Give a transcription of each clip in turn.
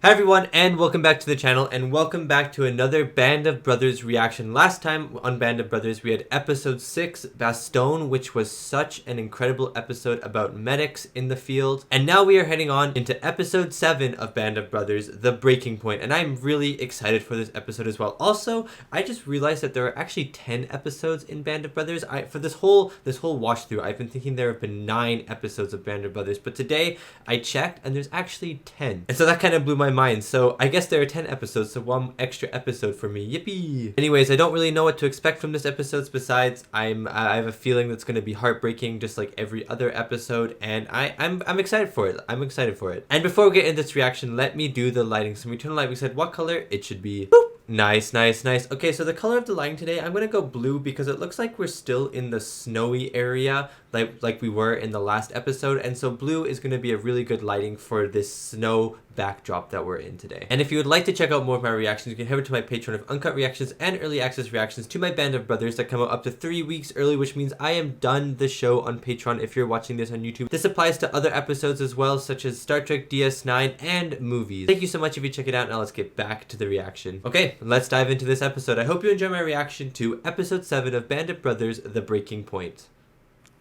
Hi everyone, and welcome back to the channel, and welcome back to another Band of Brothers reaction. Last time on Band of Brothers we had episode 6, Bastogne, which was such an incredible episode about medics in the field. And now we are heading on into episode 7 of Band of Brothers, The Breaking Point, and I'm really excited for this episode as well. Also, I just realized that there are actually 10 episodes in Band of Brothers. For this whole watch through, I've been thinking there have been 9 episodes of Band of Brothers, but today I checked and there's actually 10. And so that kind of blew my mind. So I guess there are 10 episodes, so one extra episode for me. Yippee! Anyways, I don't really know what to expect from this episode. Besides, I have a feeling that's going to be heartbreaking, just like every other episode, and I'm excited for it. I'm excited for it. And before we get into this reaction, let me do the lighting. So when we turn the light, we said what color it should be. Boop. Nice, nice, nice. Okay, so the color of the lighting today, I'm gonna go blue because it looks like we're still in the snowy area like we were in the last episode, and so blue is gonna be a really good lighting for this snow backdrop that we're in today. And if you would like to check out more of my reactions, you can head over to my Patreon of uncut reactions and early access reactions to my Band of Brothers that come out up to 3 weeks early, which means I am done the show on Patreon if you're watching this on YouTube. This applies to other episodes as well, such as Star Trek DS9 and movies. Thank you so much if you check it out. Now let's get back to the reaction. Okay, let's dive into this episode. I hope you enjoy my reaction to episode 7 of Band of Brothers, The Breaking Point.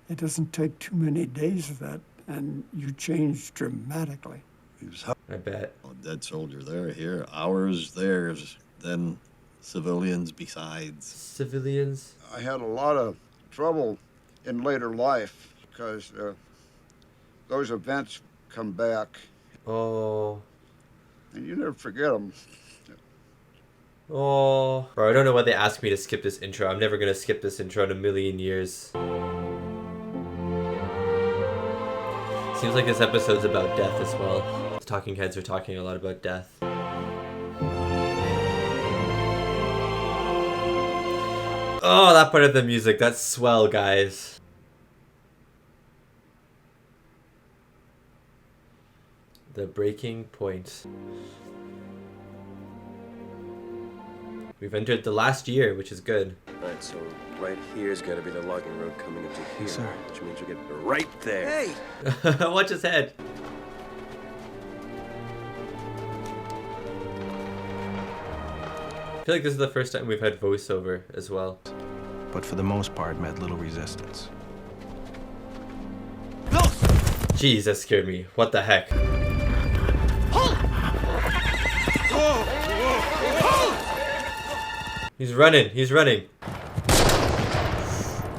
It doesn't take too many days of that, and you change dramatically. He was I bet. a dead soldier there, here, ours, theirs, then civilians besides. Civilians? I had a lot of trouble in later life because those events come back. Oh. And you never forget them. Oh. Bro, I don't know why they asked me to skip this intro. I'm never gonna skip this intro in a million years. Seems like this episode's about death as well. The talking heads are talking a lot about death. Oh, that part of the music, that's swell, guys. The Breaking Point. We've entered the last year, which is good. Alright, so right here's gotta be the logging road coming into here. Yes, sir. Which means we get right there. Hey! Watch his head. I feel like this is the first time we've had voiceover as well. But for the most part, met little resistance. Jeez, that scared me. What the heck? He's running. He's running.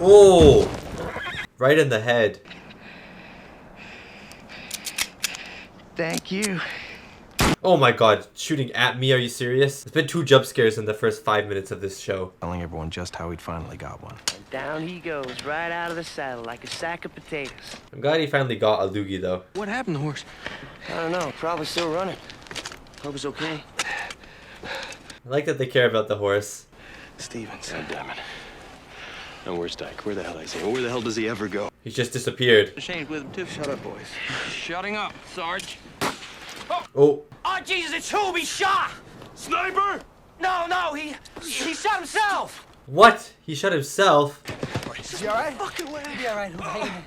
Oh! Right in the head. Thank you. Oh my god, shooting at me, are you serious? There's been 2 jump scares in the first 5 minutes of this show. Telling everyone just how he'd finally got one. And down he goes, right out of the saddle like a sack of potatoes. I'm glad he finally got a loogie though. What happened, horse? I don't know, probably still running. Hope it's okay. I like that they care about the horse. Stevens. God damn it. Now where's Dyke? Where the hell is he? Where the hell does he ever go? He's just disappeared. Shane's with him too. Shut up, boys. Shutting up, Sarge. Oh. Oh, Jesus, it's who? He shot! Sniper! No, he shot himself! What? He shot himself? Is he alright? Fucking way. Be alright.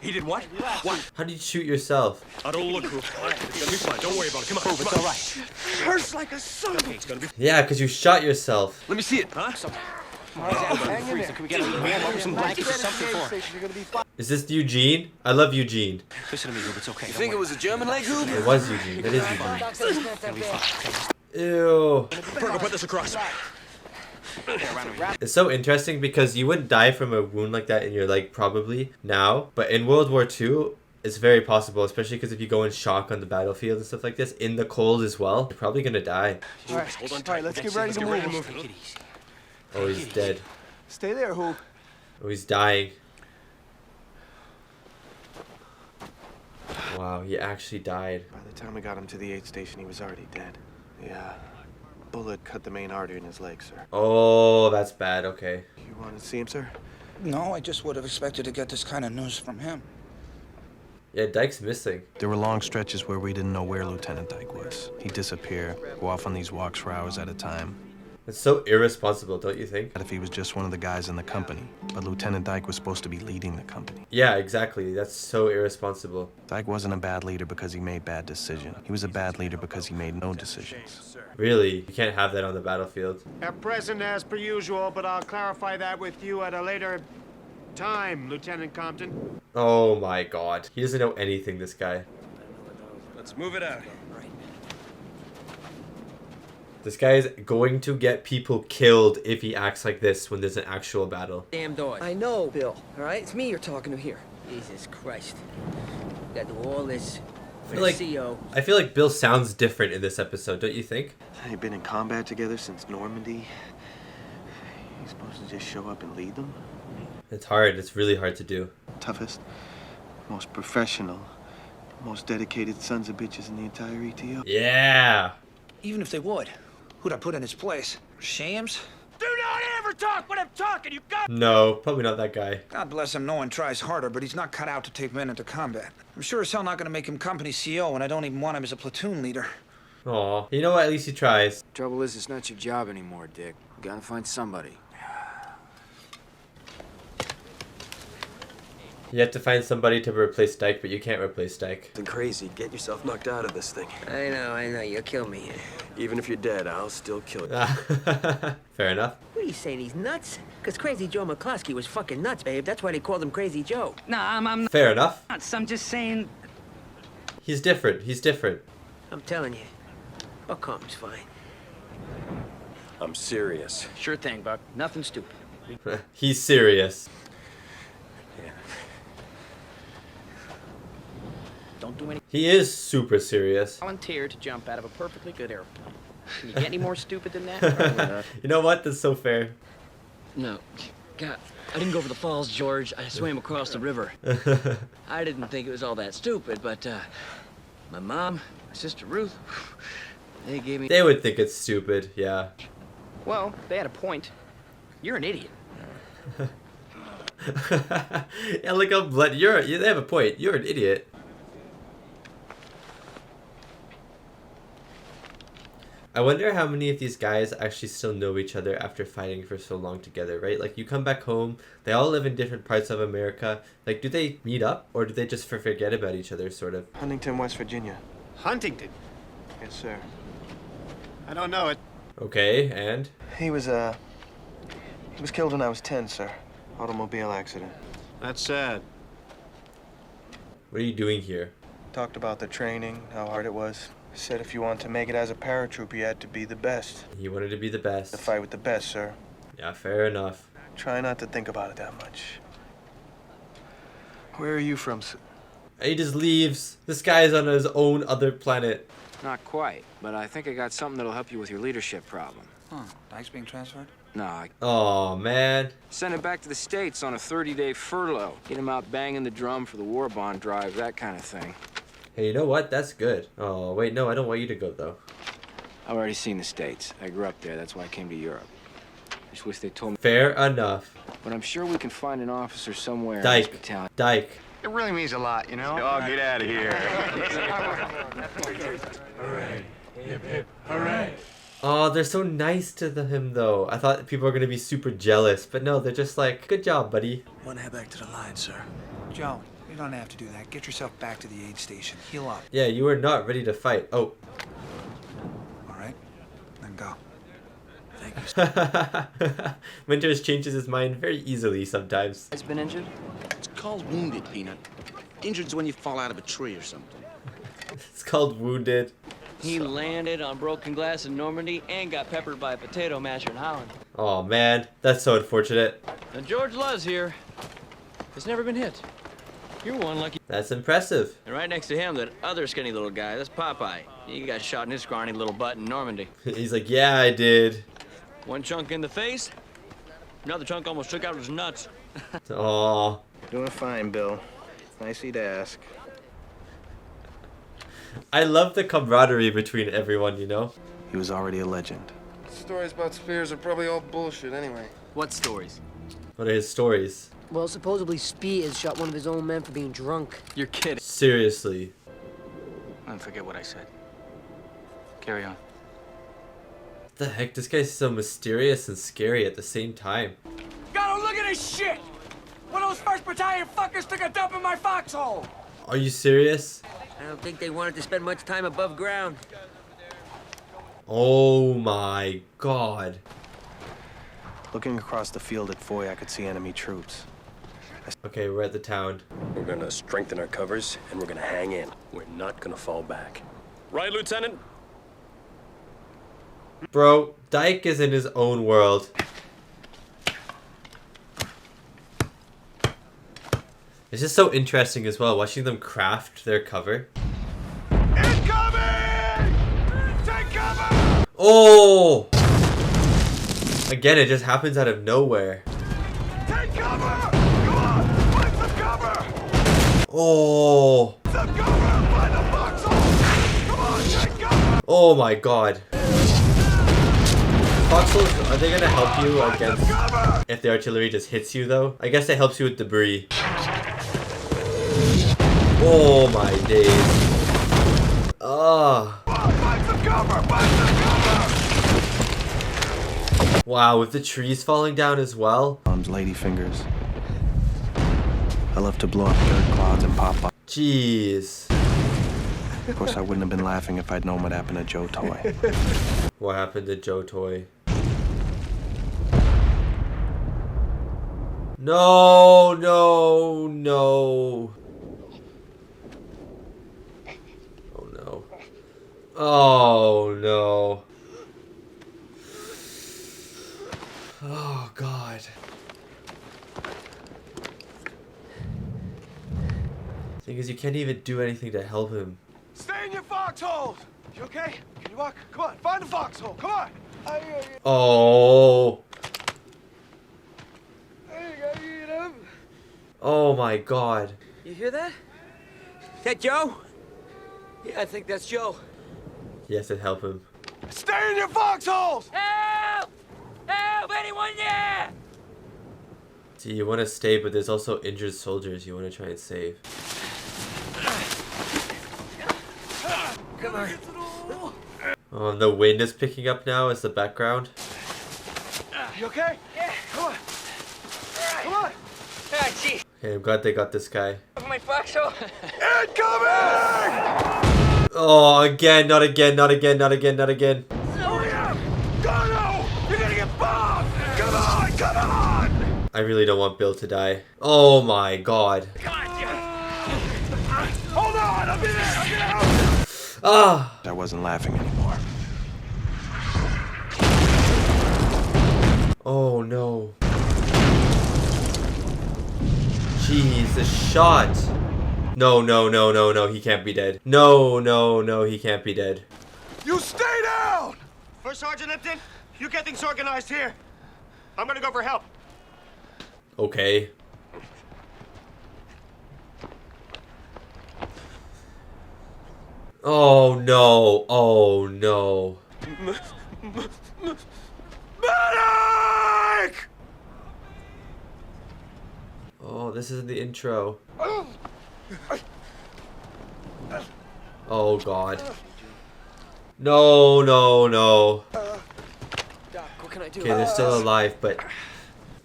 He did what? What? How did you shoot yourself? I don't look cool. It's gonna be fine. Don't worry about it. Come on. Prove it's alright. Hurts like a son of a... It's gonna be... Yeah, because you shot yourself. Let me see it, huh? Can we get some blankets or something for him? Is this Eugene? I love Eugene. Listen to me, Rube. It's okay. You think it was a German leg, Hoop? It was Eugene. That is Eugene. Ew. Virgo, put this across. It's so interesting because you wouldn't die from a wound like that in your leg probably now, but in World War II, it's very possible, especially because if you go in shock on the battlefield and stuff like this, in the cold as well, you're probably gonna die. Alright, hold on tight. let's get ready to move. Oh, he's dead. Stay there, Hoop. Oh, he's dying. Wow, he actually died. By the time we got him to the aid station, he was already dead. Yeah. Bullet cut the main artery in his leg, sir. Oh, that's bad. Okay. You want to see him, sir? No, I just would have expected to get this kind of news from him. Yeah, Dyke's missing. There were long stretches where we didn't know where Lieutenant Dyke was. He'd disappear, go off on these walks for hours at a time. It's so irresponsible, don't you think? If he was just one of the guys in the company, but Lieutenant Dyke was supposed to be leading the company. Yeah, exactly. That's so irresponsible. Dyke wasn't a bad leader because he made bad decisions. He was a bad leader because he made no decisions. Really, you can't have that on the battlefield. At present, as per usual, but I'll clarify that with you at a later time, Lieutenant Compton. Oh my god. He doesn't know anything, this guy. Let's move it out. This guy is going to get people killed if he acts like this when there's an actual battle. Damn doors. I know, Bill. All right, it's me you're talking to here. Jesus Christ. Got to do all this for I feel like- the CO. I feel like Bill sounds different in this episode, don't you think? They've been in combat together since Normandy. He's supposed to just show up and lead them? It's hard. It's really hard to do. Toughest, most professional, most dedicated sons of bitches in the entire ETO. Yeah. Even if they would, who'd I put in his place? Shams? Do not ever talk when I'm talking, you got. No, probably not that guy. God bless him, no one tries harder, but he's not cut out to take men into combat. I'm sure as hell not gonna make him company CO, and I don't even want him as a platoon leader. Aw. You know what? At least he tries. Trouble is, it's not your job anymore, Dick. You gotta find somebody. You have to find somebody to replace Dyke, but you can't replace Dyke. Something crazy. Get yourself knocked out of this thing. I know, you'll kill me. Even if you're dead, I'll still kill you. Fair enough. What are you saying, he's nuts? Because Crazy Joe McCluskey was fucking nuts, babe. That's why they called him Crazy Joe. Nah, I'm Fair enough. nuts. I'm just saying. He's different. He's different. I'm telling you. What comes fine. I'm serious. Sure thing, Buck. Nothing stupid. He's serious. Don't do any. He is super serious. Volunteer to jump out of a perfectly good airplane. Can you get any more stupid than that? You know what? That's so fair. No. God, I didn't go for the falls, George. I swam across the river. I didn't think it was all that stupid, but my mom, my sister Ruth, they gave me... They would think it's stupid, yeah. Well, they had a point. You're an idiot. Yeah, look how blood. They have a point. You're an idiot. I wonder how many of these guys actually still know each other after fighting for so long together, right? Like, you come back home, they all live in different parts of America. Like, do they meet up, or do they just forget about each other, sort of? Huntington, West Virginia. Huntington? Yes, sir. I don't know it. Okay, and? He was killed when I was 10, sir. Automobile accident. That's sad. What are you doing here? Talked about the training, how hard it was. Said if you want to make it as a paratrooper, you had to be the best. He wanted to be the best. To fight with the best, sir. Yeah, fair enough. Try not to think about it that much. Where are you from, sir? He just leaves. This guy is on his own other planet. Not quite, but I think I got something that'll help you with your leadership problem. Huh, Dyke's being transferred? No, I Oh man. sent him back to the States on a 30-day furlough. Get him out banging the drum for the war bond drive, that kind of thing. Hey, you know what? That's good. Oh, wait, no, I don't want you to go, though. I've already seen the States. I grew up there. That's why I came to Europe. I just wish they told me. Fair enough. But I'm sure we can find an officer somewhere in Dyke. this battalion. Dyke. It really means a lot, you know? Oh, get out of here. Oh, they're so nice to him, though. I thought people were going to be super jealous, but no, they're just like, good job, buddy. Want to head back to the line, sir? Joe, you don't have to do that. Get yourself back to the aid station. Heal up. Yeah, you were not ready to fight. Oh. All right? Then go. Thank you. Winters changes his mind very easily sometimes. Has been injured? It's called wounded, Peanut. Injured's when you fall out of a tree or something. It's called wounded. He landed on broken glass in Normandy and got peppered by a potato masher in Holland. Oh, man. That's so unfortunate. And George Love's here. He's never been hit. You're one lucky. That's impressive. And right next to him, that other skinny little guy, that's Popeye. He got shot in his scrawny little butt in Normandy. He's like, yeah, I did. One chunk in the face, another chunk almost took out his nuts. Aw. Doing fine, Bill. Nice of you to ask. I love the camaraderie between everyone, you know? He was already a legend. Stories about Spears are probably all bullshit anyway. What stories? What are his stories? Well, supposedly Spears shot one of his own men for being drunk. You're kidding. Seriously. Don't forget what I said. Carry on. The heck? This guy's so mysterious and scary at the same time. Gotta look at this shit! One of those 1st Battalion fuckers took a dump in my foxhole! Are you serious? I don't think they wanted to spend much time above ground. Oh my god. Looking across the field at Foy, I could see enemy troops. Okay, we're at the town. We're gonna strengthen our covers, and we're gonna hang in. We're not gonna fall back. Right, Lieutenant? Bro, Dyke is in his own world. It's just so interesting as well, watching them craft their cover. Incoming! Take cover! Oh! Again, it just happens out of nowhere. Take cover! Come on! Find some cover! Oh! Some cover! Find the foxhole! Come on, take cover! Oh my god. Foxholes, are they gonna help you against if the artillery just hits you though? I guess it helps you with debris. Oh my days. Ah. Find some cover! Find some cover! Wow, with the trees falling down as well. Mom's lady fingers. I love to blow up dirt clouds and pop up. Jeez. Of course, I wouldn't have been laughing if I'd known what happened to Joe Toy. What happened to Joe Toy? No, no, no. Oh no. Oh no. Oh god. Thing is, you can't even do anything to help him. Stay in your foxholes! You okay? Can you walk? Come on, find the foxhole. Come on! Oh. Oh my god. You hear that? Is that Joe? Yeah, I think that's Joe. You have to help him. Stay in your foxholes! Help! Help! Anyone there? See, you want to stay, but there's also injured soldiers you want to try and save. Come on. Oh, the wind is picking up now as the background. You okay? Yeah. Come on. Come on. Ah, gee. Okay, I'm glad they got this guy. My foxhole. Incoming! Oh, again, not again, not again, not again, not again. Hurry up! Go! You're gonna get bombed! Come on! Come on! I really don't want Bill to die. Oh my god. Hold on! I'll be there! I'll get out! Ah! I wasn't laughing anymore. Oh no. Jeez, the shot. No, no, no, no, no, he can't be dead. No, no, no, he can't be dead. You stay down! First Sergeant Lipton, you get things organized here. I'm gonna go for help. Okay. Oh no, oh no. Medic! Oh, this is the intro. Oh god. No, no, no. Doc, what can I do? Okay, they're still alive, but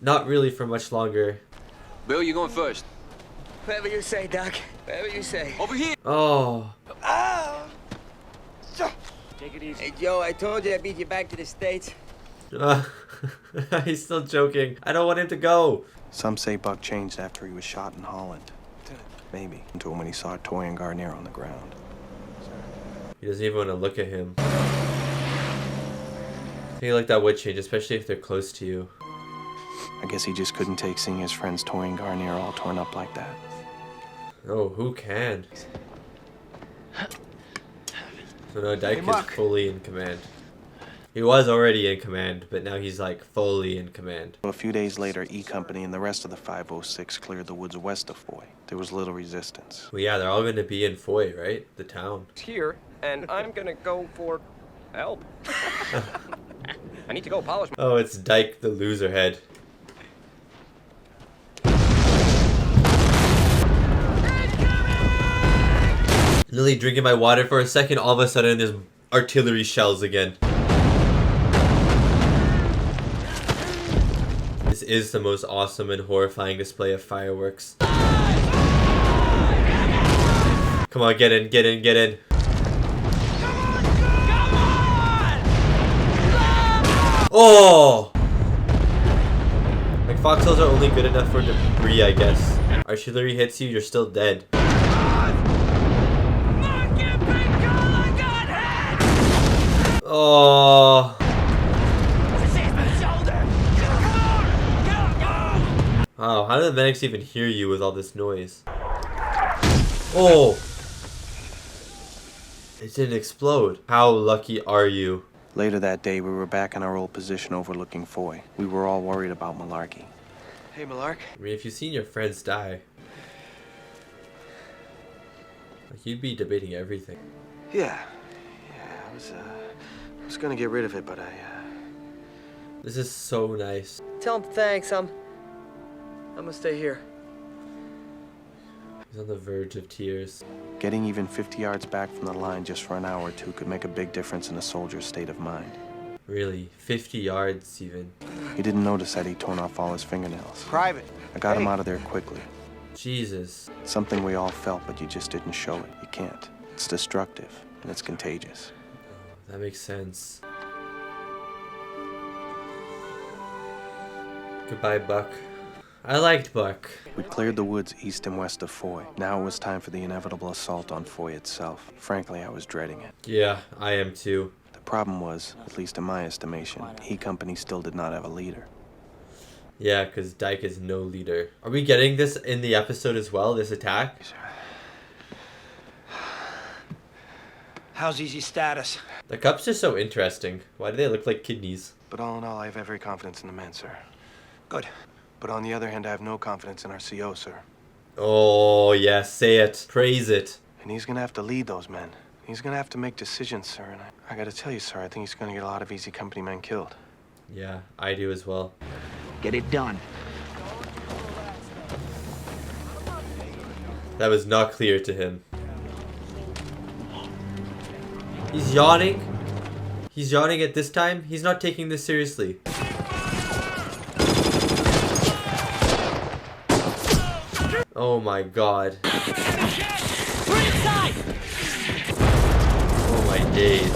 not really for much longer. Bill, you going first? Whatever you say, Doc. Whatever you say. Over here. Oh. Take it easy. Hey, Joe, I told you I beat you back to the States. He's still joking. I don't want him to go. Some say Buck changed after he was shot in Holland. Maybe. Until when he saw Toy and Garnier on the ground. He doesn't even want to look at him. I think like that would change, especially if they're close to you. I guess he just couldn't take seeing his friends Toy and Garnier all torn up like that. Oh, who can? So now Dyke is Mark. fully in command. He was already in command, but now he's like fully in command. A few days later, E Company and the rest of the 506 cleared the woods west of Foy. There was little resistance. Well, yeah, they're all going to be in Foy, right? The town. Here, and I'm gonna go for help. I need to go polish my... Oh, it's Dyke the loser head. Lily drinking my water for a second, all of a sudden there's artillery shells again. This is the most awesome and horrifying display of fireworks. Come on, get in, get in, get in. Oh! Like, foxholes are only good enough for debris, I guess. Artillery hits you, you're still dead. Oh! Wow, how do the medics even hear you with all this noise? Oh! It didn't explode. How lucky are you? Later that day, we were back in our old position overlooking Foy. We were all worried about Malarkey. Hey, Malark. I mean, if you've seen your friends die, like, you'd be debating everything. Yeah, I was gonna get rid of it, but This is so nice. Tell him thanks. I'm gonna stay here. He's on the verge of tears. Getting even 50 yards back from the line just for an hour or two could make a big difference in a soldier's state of mind. Really? 50 yards even? He didn't notice that he'd torn off all his fingernails. Private. I got him out of there quickly. Jesus. Something we all felt, but you just didn't show it. You can't. It's destructive, and it's contagious. That makes sense. Goodbye, Buck. I liked Buck. We cleared the woods east and west of Foy. Now it was time for the inevitable assault on Foy itself. Frankly, I was dreading it. Yeah, I am too. The problem was, at least in my estimation, E Company still did not have a leader. Yeah, because Dyke is no leader. Are we getting this in the episode as well, this attack? How's Easy's status? The cups are so interesting. Why do they look like kidneys? But all in all, I have every confidence in the men, sir. Good. But on the other hand, I have no confidence in our CO, sir. Oh, yes, say it. Praise it. And he's gonna have to lead those men. He's gonna have to make decisions, sir. And I gotta tell you, sir, I think he's gonna get a lot of Easy Company men killed. Yeah, I do as well. Get it done. That was not clear to him. He's yawning. He's yawning at this time. He's not taking this seriously. Oh my god. Oh my days.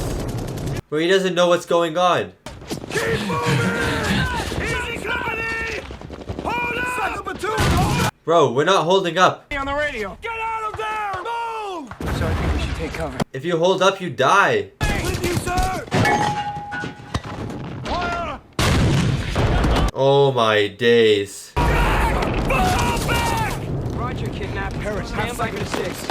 Bro, he doesn't know what's going on. Keep moving! Easy company! Hold up! Bro, we're not holding up. On the radio! Get out of there! Move! So I think we should take cover. If you hold up, you die. With you, sir! Fire! Oh my days. Roger, kidnapped. Harris, stand by for 6.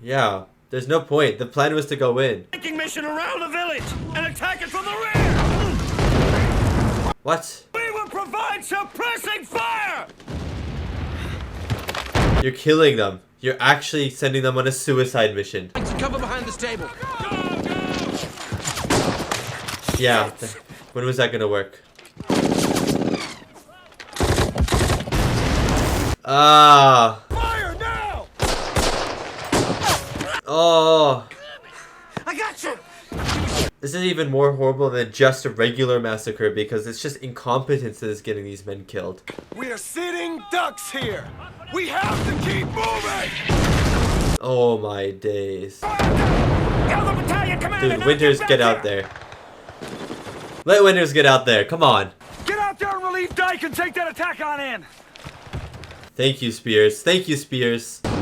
Yeah, there's no point. The plan was to go in. Taking mission around the village and attack it from the rear! What? We will provide suppressing fire! You're killing them. You're actually sending them on a suicide mission. Cover behind this table. Yeah. When was that gonna work? Ah. Fire now! Oh. I got you! This is even more horrible than just a regular massacre because it's just incompetence that is getting these men killed. We are sitting ducks here! We have to keep moving! Oh my days. Tell the battalion commander! Dude, Winters, get out there. Let Winters get out there. Come on. Get out there and relieve Dyke and take that attack on in! Thank you, Spears. Thank you, Spears. Come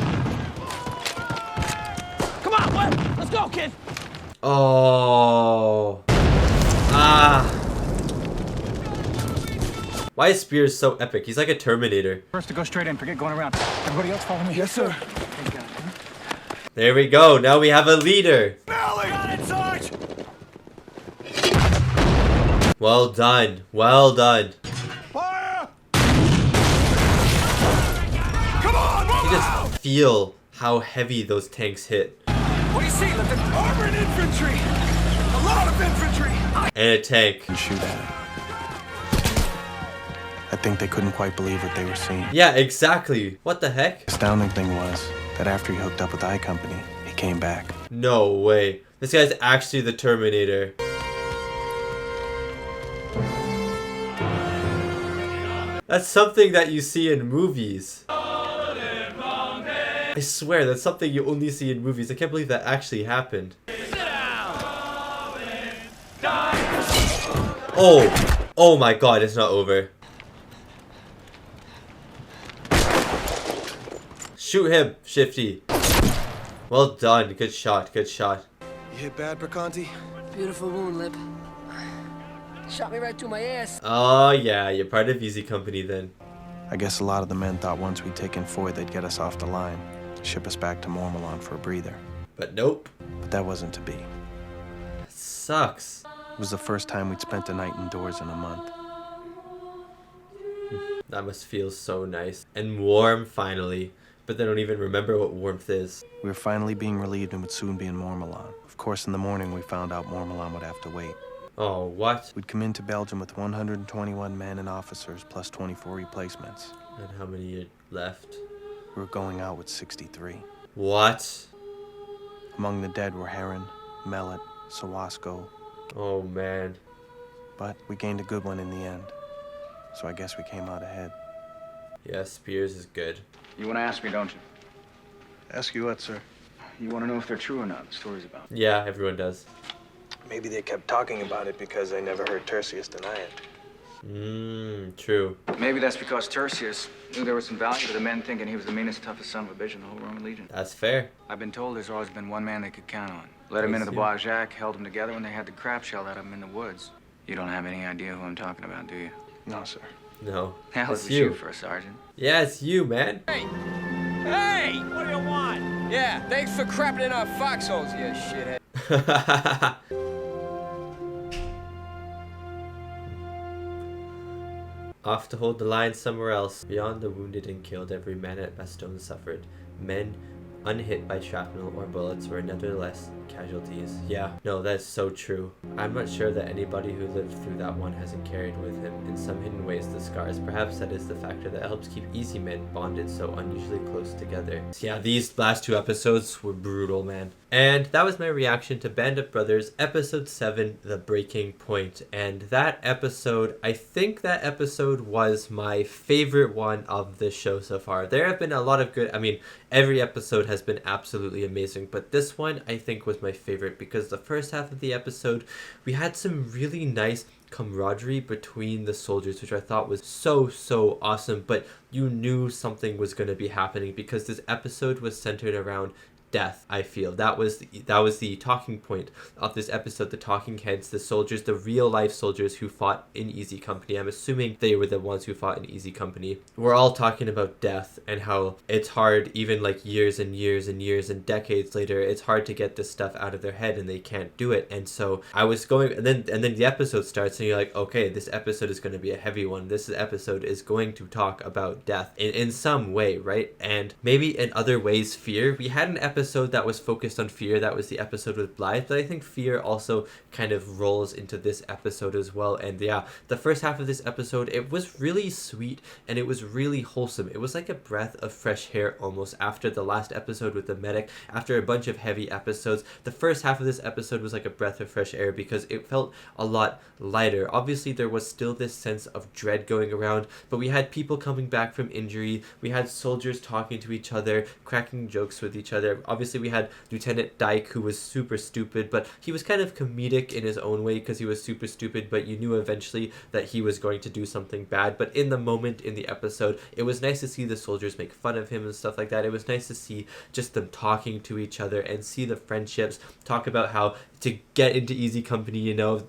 on, what? Let's go, kid. Oh. Ah. Why is Spears so epic? He's like a Terminator. First to go straight in, forget going around. Everybody else follow me. Yes, sir. There we go. Now we have a leader. Got it, Sarge! Well done. Well done. Fire! Come on, You just feel how heavy those tanks hit. what do you see? Lieutenant? Armored infantry! A lot of infantry! And a tank. And shoot at it. I think they couldn't quite believe what they were seeing. Yeah, exactly. What the heck? The astounding thing was that after he hooked up with I Company, he came back. No way. This guy's actually the Terminator. That's something that you see in movies. I swear, that's something you only see in movies. I can't believe that actually happened. Oh! Oh my god, it's not over. Shoot him, Shifty. Well done. Good shot, good shot. You hit bad, Bricanti? Beautiful wound, Lip. Shot me right through my ass. Oh yeah, you're part of Easy Company then. I guess a lot of the men thought once we'd taken Foy, they'd get us off the line, ship us back to Mormallon for a breather. But nope. But that wasn't to be. That sucks. It was the first time we'd spent a night indoors in a month. That must feel so nice. And warm, finally. But they don't even remember what warmth is. We were finally being relieved and would soon be in Mormallon. Of course, in the morning, we found out Mormallon would have to wait. Oh, what? We'd come into Belgium with 121 men and officers, plus 24 replacements. And how many are left? We were going out with 63. What? Among the dead were Heron, Mellet, Sawasko. Oh, man. But we gained a good one in the end. So I guess we came out ahead. Yeah, Spears is good. You want to ask me, don't you? Ask you what, sir? You want to know if they're true or not, the stories about it. Yeah, everyone does. Maybe they kept talking about it because they never heard Tertius deny it. True. Maybe that's because Tertius knew there was some value to the men thinking he was the meanest, toughest son of a bitch in the whole Roman Legion. That's fair. I've been told there's always been one man they could count on. Let him into the Bois Jacques, held him together when they had the crap shelled out of him in the woods. You don't have any idea who I'm talking about, do you? No, sir. No. Hell, It's it's you. you for a sergeant. Yeah, it's you, man. Hey! What do you want? Yeah, thanks for crapping in our foxholes, you shithead. Off to hold the line somewhere else. Beyond the wounded and killed, every man at Bastogne suffered. Men unhit by shrapnel or bullets were nevertheless casualties. Yeah, no, that's so true. I'm not sure that anybody who lived through that one hasn't carried with him, in some hidden ways, the scars. Perhaps that is the factor that helps keep Easy Men bonded so unusually close together. So yeah, these last two episodes were brutal, man. And that was my reaction to Band of Brothers, episode 7, The Breaking Point. And that episode, I think that episode was my favorite one of the show so far. There have been a lot of good, I mean, every episode has been absolutely amazing, but this one I think was my favorite because the first half of the episode, we had some really nice camaraderie between the soldiers, which I thought was so awesome, but you knew something was going to be happening because this episode was centered around death. I feel that was the talking point of this episode. The talking heads, the soldiers, the real life soldiers who fought in Easy Company. I'm assuming they were the ones who fought in Easy Company. We're all talking about death and how it's hard, even like years and years and years and decades later, it's hard to get this stuff out of their head and they can't do it. And so I was going, and then the episode starts and you're like, okay, this episode is going to be a heavy one. This episode is going to talk about death in some way, right? And maybe in other ways, fear. We had an episode that was focused on fear. That was the episode with Blythe, but I think fear also kind of rolls into this episode as well. And yeah, the first half of this episode, it was really sweet and it was really wholesome. It was like a breath of fresh air almost after the last episode with the medic. After a bunch of heavy episodes, the first half of this episode was like a breath of fresh air because it felt a lot lighter. Obviously there was still this sense of dread going around, but we had people coming back from injury. We had soldiers talking to each other, cracking jokes with each other. Obviously we had Lieutenant Dyke, who was super stupid, but he was kind of comedic in his own way because he was super stupid, but you knew eventually that he was going to do something bad. But in the moment in the episode, it was nice to see the soldiers make fun of him and stuff like that. It was nice to see just them talking to each other and see the friendships, talk about how to get into Easy Company, you know,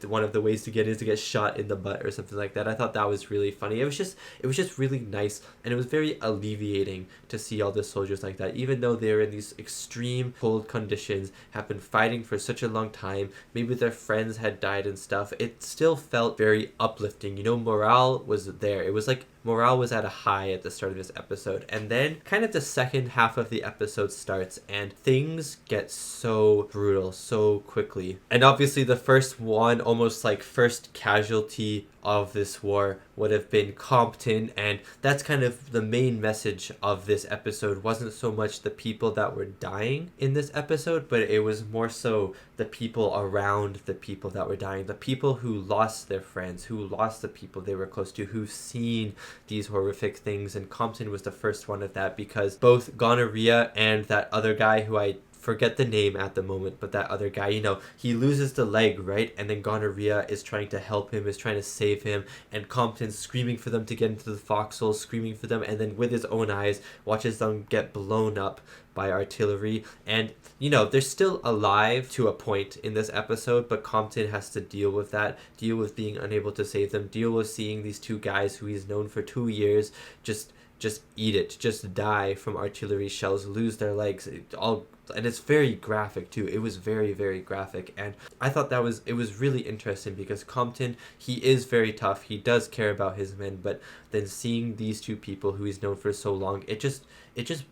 one of the ways to get is to get shot in the butt or something like that. I thought that was really funny. It was just really nice, and it was very alleviating to see all the soldiers like that, even though they're in these extreme cold conditions, have been fighting for such a long time, maybe their friends had died and stuff. It still felt very uplifting, you know. Morale was there. It was like morale was at a high at the start of this episode, and then kind of the second half of the episode starts and things get so brutal so quickly. And obviously the first one, almost like first casualty of this war would have been Compton, and that's kind of the main message of this episode. Wasn't so much the people that were dying in this episode, but it was more so the people around the people that were dying, the people who lost their friends, who lost the people they were close to, who've seen these horrific things. And Compton was the first one of that, because both Gonorrhea and that other guy who I forget the name at the moment, but that other guy, you know, he loses the leg, right? And then Gonorrhea is trying to help him, is trying to save him, and Compton's screaming for them to get into the foxhole, screaming for them, and then with his own eyes watches them get blown up by artillery. And you know, they're still alive to a point in this episode, but Compton has to deal with that, deal with being unable to save them, deal with seeing these two guys who he's known for 2 years just eat it, just die from artillery shells, lose their legs, all. And it's very graphic too. It was very, very graphic, and I thought it was really interesting, because Compton, he is very tough, he does care about his men, but then seeing these two people who he's known for so long, it just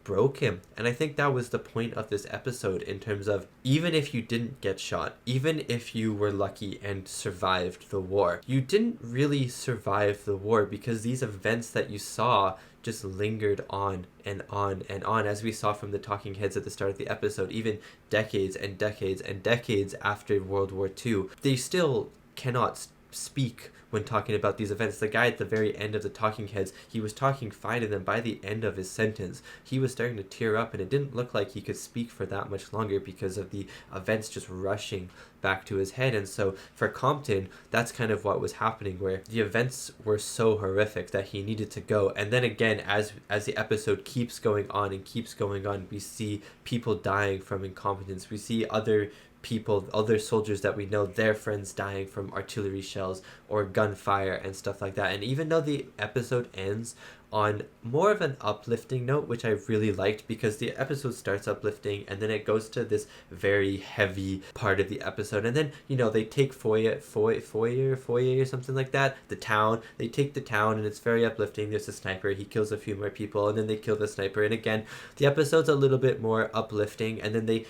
broke him. And I think that was the point of this episode, in terms of, even if you didn't get shot, even if you were lucky and survived the war, you didn't really survive the war, because these events that you saw just lingered on and on and on, as we saw from the talking heads at the start of the episode. Even decades and decades and decades after World War II, they still cannot speak when talking about these events. The guy at the very end of the talking heads, he was talking fine, and then by the end of his sentence, he was starting to tear up, and it didn't look like he could speak for that much longer because of the events just rushing back to his head. And so for Compton, that's kind of what was happening, where the events were so horrific that he needed to go. And then again, as the episode keeps going on and keeps going on, we see people dying from incompetence. We see other people, other soldiers that we know, their friends dying from artillery shells or gunfire and stuff like that. And even though the episode ends on more of an uplifting note, which I really liked, because the episode starts uplifting and then it goes to this very heavy part of the episode, and then, you know, they take Foyer or something like that, the town, they take the town, and it's very uplifting. There's a sniper, he kills a few more people, and then they kill the sniper, and again the episode's a little bit more uplifting. And then they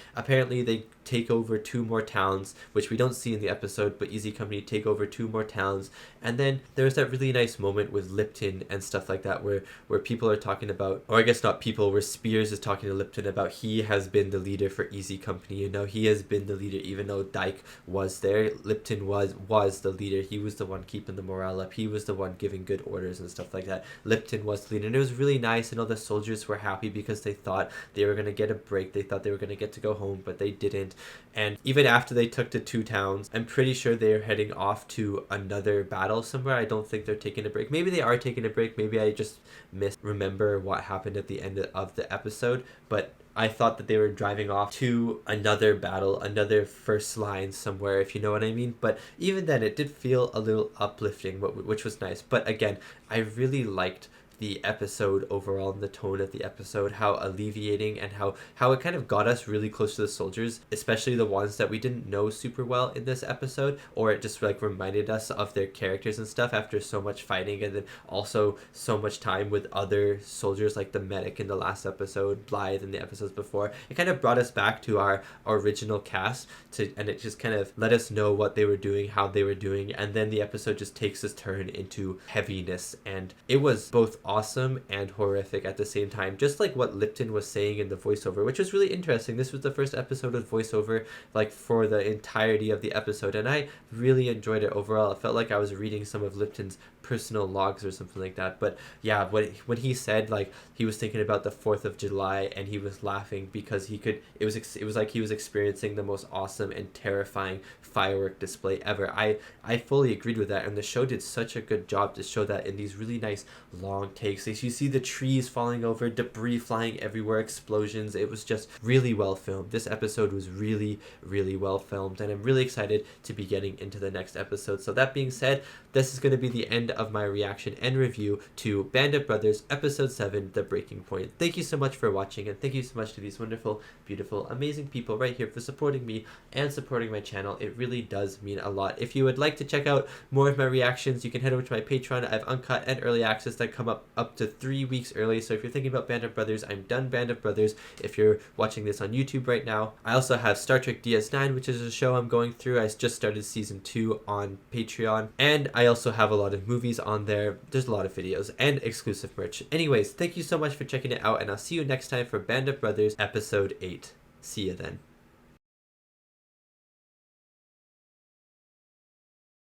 take over 2 more towns, which we don't see in the episode, but Easy Company take over 2 more towns. And then there's that really nice moment with Lipton and stuff like that, where people are talking about, or I guess not people, where Spears is talking to Lipton about he has been the leader for Easy Company. You know, he has been the leader, even though Dyke was there. Lipton was the leader. He was the one keeping the morale up. He was the one giving good orders and stuff like that. Lipton was the leader, and it was really nice. And all the soldiers were happy because they thought they were going to get a break. They thought they were going to get to go home, but they didn't. And even after they took the 2 towns, I'm pretty sure they're heading off to another battle somewhere. I don't think they're taking a break. Maybe they are taking a break. Maybe I just remember what happened at the end of the episode. But I thought that they were driving off to another battle, another first line somewhere, if you know what I mean. But even then, it did feel a little uplifting, which was nice. But again, I really liked the episode overall, and the tone of the episode, how alleviating, and how it kind of got us really close to the soldiers, especially the ones that we didn't know super well in this episode, or it just like reminded us of their characters and stuff after so much fighting, and then also so much time with other soldiers like the medic in the last episode, Blythe in the episodes before. It kind of brought us back to our original cast, and it just kind of let us know what they were doing, how they were doing, and then the episode just takes this turn into heaviness, and it was both awesome and horrific at the same time, just like what Lipton was saying in the voiceover, which was really interesting. This was the first episode with voiceover like for the entirety of the episode, and I really enjoyed it overall. It felt like I was reading some of Lipton's personal logs or something like that. But yeah, when he said like he was thinking about the 4th of July and he was laughing because it was like he was experiencing the most awesome and terrifying firework display ever. I fully agreed with that, and the show did such a good job to show that in these really nice long takes. You see the trees falling over, debris flying everywhere, explosions. It was just really well filmed. This episode was really, really well filmed, and I'm really excited to be getting into the next episode. So that being said, this is going to be the end of my reaction and review to Band of Brothers episode 7, The Breaking Point. Thank you so much for watching, and thank you so much to these wonderful, beautiful, amazing people right here for supporting me and supporting my channel. It really does mean a lot. If you would like to check out more of my reactions, you can head over to my Patreon. I have uncut and early access that come up out up to 3 weeks early. So if you're thinking about Band of Brothers, I'm done Band of Brothers if you're watching this on YouTube right now. I also have Star Trek DS9, which is a show I'm going through. I just started season 2 on Patreon. And I also have a lot of movies on there. There's a lot of videos and exclusive merch. Anyways, thank you so much for checking it out, and I'll see you next time for Band of Brothers episode 8. See you then.